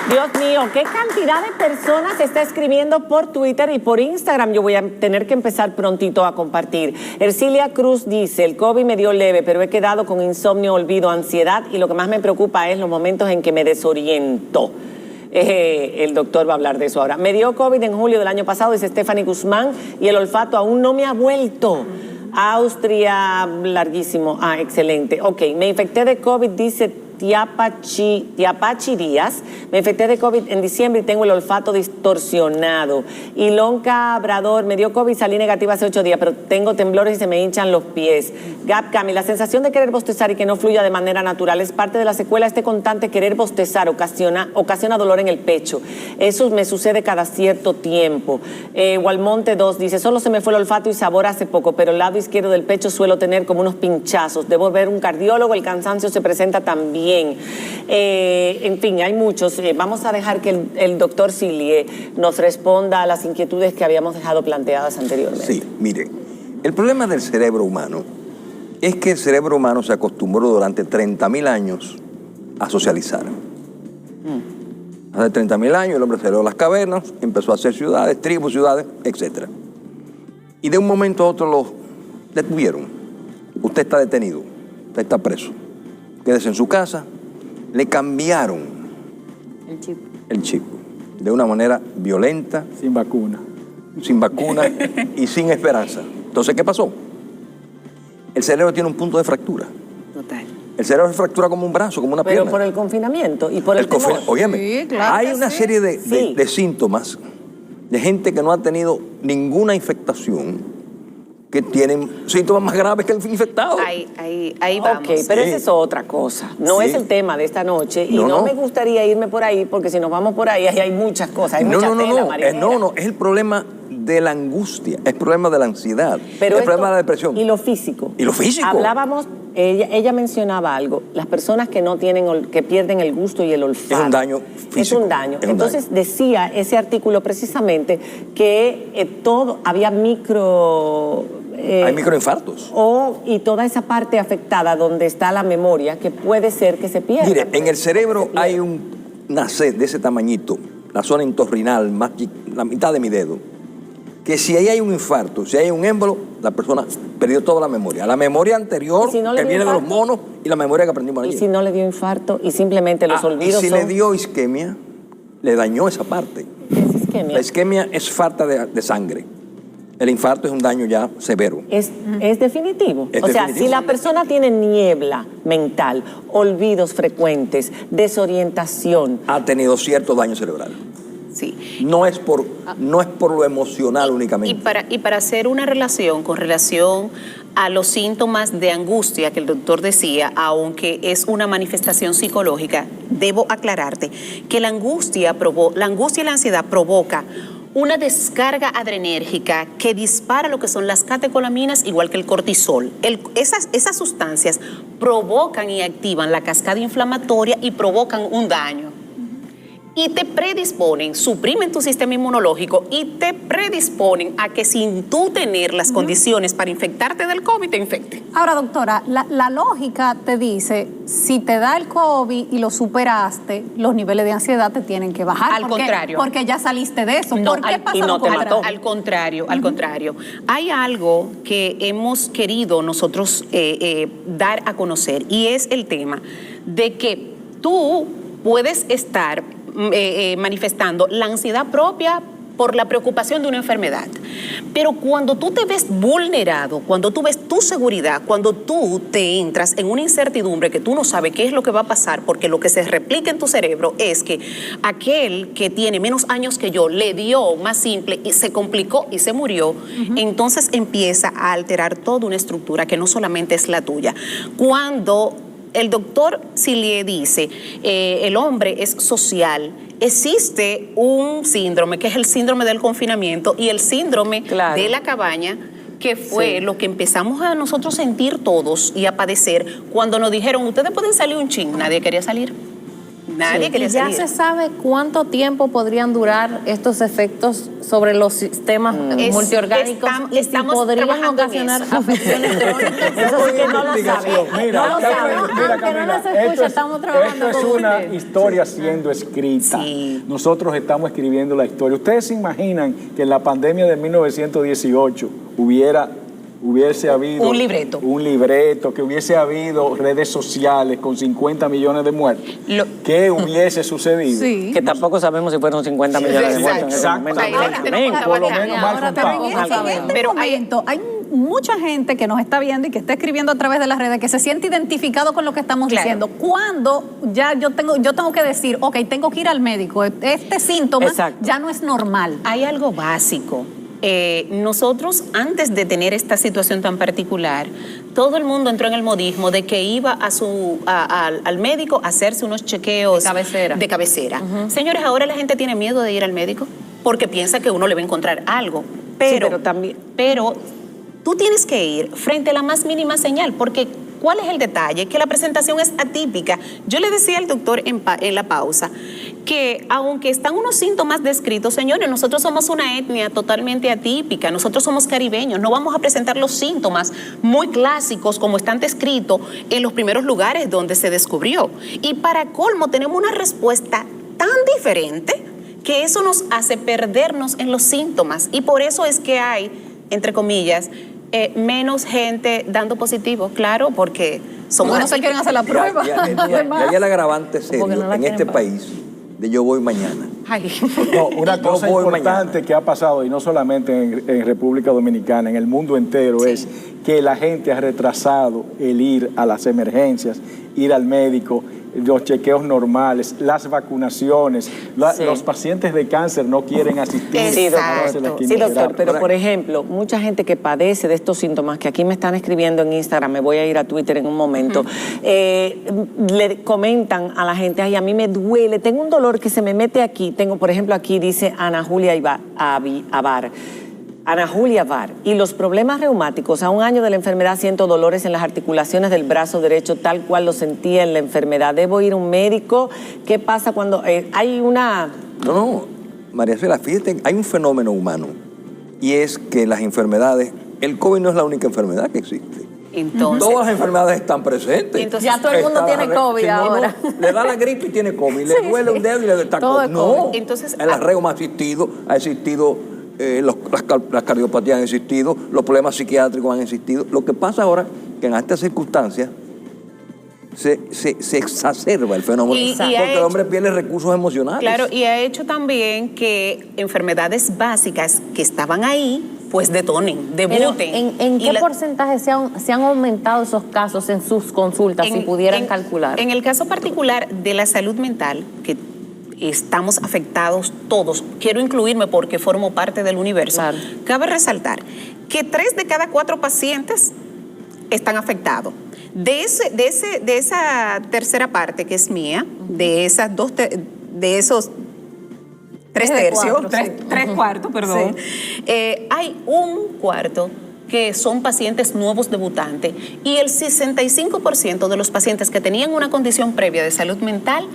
Dios mío, qué cantidad de personas está escribiendo por Twitter y por Instagram. Yo voy a tener que empezar prontito a compartir. Ercilia Cruz dice, el COVID me dio leve, pero he quedado con insomnio, olvido, ansiedad y lo que más me preocupa es los momentos en que me desoriento. El doctor va a hablar de eso ahora. Me dio COVID en julio del año pasado, dice Stephanie Guzmán, y el olfato aún no me ha vuelto. Austria, larguísimo. Ah, excelente. Ok, me infecté de COVID, dice Tiapachi Díaz. Me infecté de COVID en diciembre y tengo el olfato distorsionado. Ilon Cabrador, me dio COVID, salí negativa hace 8 días, pero tengo temblores y se me hinchan los pies. Gap Cami, la sensación de querer bostezar y que no fluya de manera natural es parte de la secuela. Este constante querer bostezar ocasiona dolor en el pecho. Eso me sucede cada cierto tiempo. Walmonte 2 dice, solo se me fue el olfato y sabor hace poco, pero el lado izquierdo del pecho suelo tener como unos pinchazos. Debo ver un cardiólogo, el cansancio se presenta también. En fin, hay muchos. Vamos a dejar que el doctor Sillier nos responda a las inquietudes que habíamos dejado planteadas anteriormente. Sí, mire, el problema del cerebro humano es que el cerebro humano se acostumbró durante 30.000 años a socializar. Hace 30.000 años el hombre salió de las cavernas, empezó a hacer ciudades, tribus, ciudades, etc. Y de un momento a otro lo detuvieron. Usted está detenido, usted está preso. Quédese en su casa, le cambiaron el chip de una manera violenta. Sin vacuna. Sin vacuna y sin esperanza. Entonces, ¿qué pasó? El cerebro tiene un punto de fractura. Total. El cerebro se fractura como un brazo, como una pierna. Pero por el confinamiento y por el temor. Óyeme, sí, claro hay una serie de síntomas de gente que no ha tenido ninguna infectación, que tienen síntomas más graves que el infectado. Ahí vamos. Ok, pero esa es otra cosa. No es el tema de esta noche y no me gustaría irme por ahí porque si nos vamos por ahí hay muchas cosas, hay mucha tela, marinera. No, es el problema de la angustia, es el problema de la ansiedad, pero el problema de la depresión. Y lo físico. Y lo físico. Hablábamos, ella mencionaba algo, las personas que no tienen, que pierden el gusto y el olfato. Es un daño físico. Es un daño. Entonces decía ese artículo precisamente que había hay microinfartos. Y toda esa parte afectada donde está la memoria, que puede ser que se pierda. Mire, en el cerebro hay una sed de ese tamañito, la zona entorrinal, la mitad de mi dedo, que si ahí hay un infarto, si hay un émbolo, la persona perdió toda la memoria. La memoria anterior, que viene de los monos, y la memoria que aprendimos ayer. ¿Y si no le dio infarto y simplemente los olvidos y si le dio isquemia, le dañó esa parte. ¿Qué es isquemia? La isquemia es falta de sangre. El infarto es un daño ya severo. ¿Es definitivo? Es sea, definitivo. Si la persona tiene niebla mental, olvidos frecuentes, desorientación. Ha tenido cierto daño cerebral. Sí. No es por lo emocional únicamente. Y para hacer una relación a los síntomas de angustia que el doctor decía, aunque es una manifestación psicológica, debo aclararte que la angustia y la ansiedad provoca una descarga adrenérgica que dispara lo que son las catecolaminas, igual que el cortisol. Esas sustancias provocan y activan la cascada inflamatoria y provocan un daño. Y te predisponen, suprimen tu sistema inmunológico y te predisponen a que sin tú tener las condiciones para infectarte del COVID, te infecte. Ahora, doctora, la lógica te dice, si te da el COVID y lo superaste, los niveles de ansiedad te tienen que bajar. Al contrario. Porque ya saliste de eso. No, ¿Por qué pasa y no lo te contrario? mató. Al contrario. Hay algo que hemos querido nosotros dar a conocer y es el tema de que tú puedes estar manifestando la ansiedad propia por la preocupación de una enfermedad. Pero cuando tú te ves vulnerado, cuando tú ves tu seguridad, cuando tú te entras en una incertidumbre que tú no sabes qué es lo que va a pasar, porque lo que se replica en tu cerebro es que aquel que tiene menos años que yo le dio más simple y se complicó y se murió, entonces empieza a alterar toda una estructura que no solamente es la tuya. Cuando el doctor Sillier dice, el hombre es social, existe un síndrome, que es el síndrome del confinamiento y el síndrome de la cabaña, que fue lo que empezamos a nosotros sentir todos y a padecer cuando nos dijeron, ustedes pueden salir un chin, nadie quería salir. Nadie quería ¿Ya salir. se sabe cuánto tiempo podrían durar estos efectos sobre los sistemas multiorgánicos y si estamos podrían trabajando en ocasionar eso. afecciones crónicas? Eso sí que no lo sabe. Mira, No lo sabemos, aunque no nos escucha, estamos trabajando esto es con una usted. historia siendo escrita. Sí. Nosotros estamos escribiendo la historia. ¿Ustedes se imaginan que en la pandemia de 1918 hubiese habido Un libreto. un libreto, que hubiese habido redes sociales con 50 millones de muertos? ¿Qué hubiese sucedido? Sí. Que tampoco sabemos si fueron 50 millones de muertos en ese exacto. momento. Ahora tenemos que Por lo trabajar. menos mal Ahora, pero contado. en este Pero hay- momento hay mucha gente que nos está viendo y que está escribiendo a través de las redes que se siente identificado con lo que estamos Claro. diciendo. Cuando ya yo tengo que decir, ok, tengo que ir al médico, este síntoma Exacto. ya no es normal. Hay algo básico. Nosotros, antes de tener esta situación tan particular, todo el mundo entró en el modismo de que iba al médico a hacerse unos chequeos De cabecera. Señores, ahora la gente tiene miedo de ir al médico porque piensa que uno le va a encontrar algo. Pero también- Pero tú tienes que ir frente a la más mínima señal, porque ¿cuál es el detalle? Que la presentación es atípica. Yo le decía al doctor en la pausa que aunque están unos síntomas descritos, señores, nosotros somos una etnia totalmente atípica, nosotros somos caribeños, no vamos a presentar los síntomas muy clásicos como están descritos en los primeros lugares donde se descubrió. Y para colmo tenemos una respuesta tan diferente que eso nos hace perdernos en los síntomas y por eso es que hay, entre comillas, menos gente dando positivo, claro, porque somos Porque no se quieren hacer la prueba. Y hay el agravante serio Porque no la en quieren este pagar. país de yo voy mañana. Ay. No, una Yo cosa voy importante mañana. que ha pasado, y no solamente en República Dominicana, en el mundo entero, es que la gente ha retrasado el ir a las emergencias, ir al médico, los chequeos normales, las vacunaciones. Sí. Los pacientes de cáncer no quieren asistir Sí, a hacerse la Exacto. Sí, doctor, quimioterapia. pero por ejemplo, mucha gente que padece de estos síntomas, que aquí me están escribiendo en Instagram, me voy a ir a Twitter en un momento, le comentan a la gente, ay, a mí me duele, tengo un dolor que se me mete aquí, tengo, por ejemplo, aquí dice Ana Julia Abar. Ana Julia Var, y los problemas reumáticos, a un año de la enfermedad siento dolores en las articulaciones del brazo derecho, tal cual lo sentía en la enfermedad. ¿Debo ir a un médico? ¿Qué pasa cuando hay una... No, María Cela, fíjate, hay un fenómeno humano y es que las enfermedades, el COVID no es la única enfermedad que existe. Entonces, Todas las enfermedades están presentes. Entonces, ya todo el mundo tiene COVID Si no, ahora. le da la gripe y tiene COVID, le duele un dedo y le da Todo COVID. es No, COVID. Entonces, el reuma ha existido las cardiopatías han existido, los problemas psiquiátricos han existido. Lo que pasa ahora que en estas circunstancias se exacerba el fenómeno Y porque ha el hecho- hombre pierde recursos emocionales. claro, y ha hecho también que enfermedades básicas que estaban ahí, pues detonen, Pero, debuten. ¿en Y qué la- porcentaje se han aumentado esos casos en sus consultas, si pudieran calcular? En el caso particular de la salud mental, que estamos afectados todos, quiero incluirme porque formo parte del universo, Claro. cabe resaltar que 3 de cada 4 pacientes están afectados. De esa tercera parte que es mía, de esos 3 de tercios, cuatro, sí. 3 cuartos, perdón, hay un cuarto que son pacientes nuevos debutantes y el 65% de los pacientes que tenían una condición previa de salud mental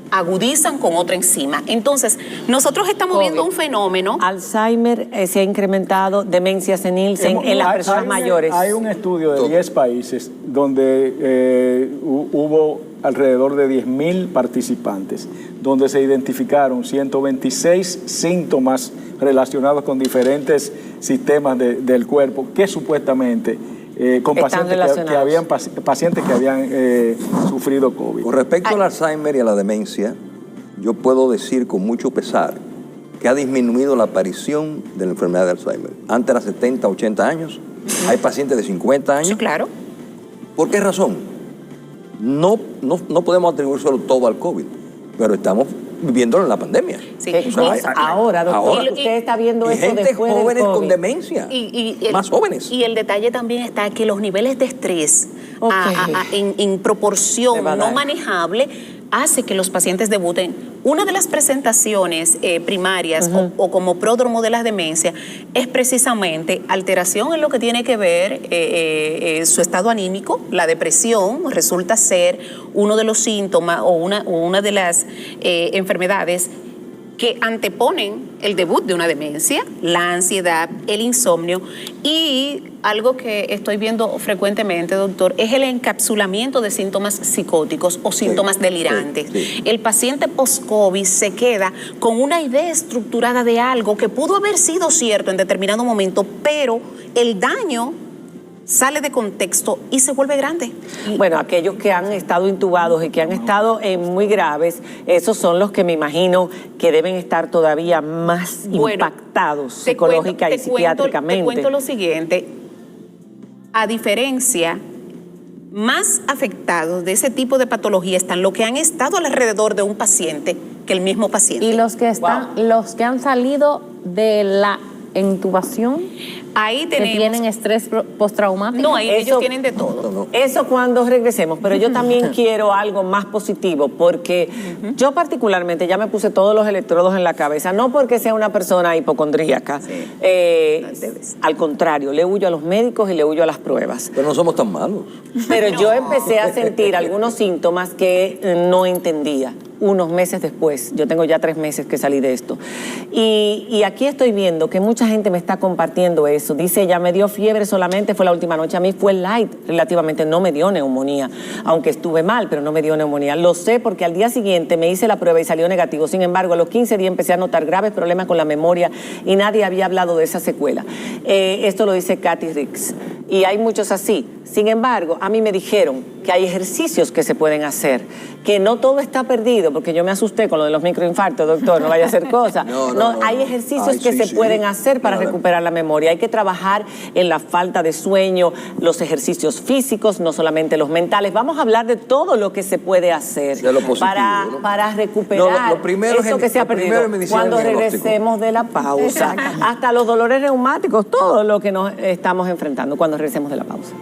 agudizan con otra encima. Entonces, nosotros estamos viendo un fenómeno. Alzheimer se ha incrementado, demencia senil en las personas mayores. Hay un estudio de 10 países donde hubo alrededor de 10.000 participantes, donde se identificaron 126 síntomas relacionados con diferentes sistemas del cuerpo que supuestamente con Están relacionados. pacientes que habían sufrido COVID. Con respecto al Alzheimer y a la demencia, yo puedo decir con mucho pesar que ha disminuido la aparición de la enfermedad de Alzheimer. Antes era 70, 80 años, hay pacientes de 50 años. Sí, claro. ¿Por qué razón? No podemos atribuir solo todo al COVID, pero estamos viviéndolo en la pandemia. Sí. Que- O sea, hay- ahora, doctor, ahora. usted está viendo Y eso gente después del jóvenes con COVID. demencia, más jóvenes. Y el detalle también está que los niveles de estrés en proporción va a no dar. manejable, hace que los pacientes debuten. Una de las presentaciones primarias o como pródromo de la demencia es precisamente alteración en lo que tiene que ver su estado anímico. La depresión resulta ser uno de los síntomas o una de las enfermedades que anteponen el debut de una demencia, la ansiedad, el insomnio, y algo que estoy viendo frecuentemente, doctor, es el encapsulamiento de síntomas psicóticos o síntomas delirantes. sí. El paciente post-COVID se queda con una idea estructurada de algo que pudo haber sido cierto en determinado momento, pero el daño sale de contexto y se vuelve grande. Bueno, aquellos que han estado intubados y que han estado muy graves, esos son los que me imagino que deben estar todavía más impactados psicológica y psiquiátricamente. Te cuento lo siguiente, a diferencia, más afectados de ese tipo de patología están los que han estado alrededor de un paciente que el mismo paciente. Y los que los que han salido de la intubación, Ahí que tenemos... tienen estrés postraumático. No, ahí ellos Eso- tienen de todo. Eso cuando regresemos, pero yo también quiero algo más positivo, porque yo particularmente ya me puse todos los electrodos en la cabeza, no porque sea una persona hipocondríaca, al contrario, le huyo a los médicos y le huyo a las pruebas. Pero no somos tan malos. Pero yo empecé a sentir algunos síntomas que no entendía. Unos meses después, yo tengo ya 3 meses que salí de esto. Y aquí estoy viendo que mucha gente me está compartiendo eso. Dice, ella me dio fiebre solamente, fue la última noche. A mí fue light, relativamente, no me dio neumonía. Aunque estuve mal, pero no me dio neumonía. Lo sé porque al día siguiente me hice la prueba y salió negativo. Sin embargo, a los 15 días empecé a notar graves problemas con la memoria y nadie había hablado de esa secuela. Esto lo dice Kathy Ricks. Y hay muchos así. Sin embargo, a mí me dijeron que hay ejercicios que se pueden hacer, que no todo está perdido, porque yo me asusté con lo de los microinfartos, doctor, no vaya a hacer cosas. No, hay ejercicios que se pueden hacer para recuperar la memoria. Hay que trabajar en la falta de sueño, los ejercicios físicos, no solamente los mentales. Vamos a hablar de todo lo que se puede hacer De lo positivo, ¿no? para recuperar Lo primero eso es que se ha lo primero perdido. es medicina Cuando del diagnóstico. regresemos de la pausa, hasta los dolores reumáticos, todo lo que nos estamos enfrentando cuando regresemos de la pausa.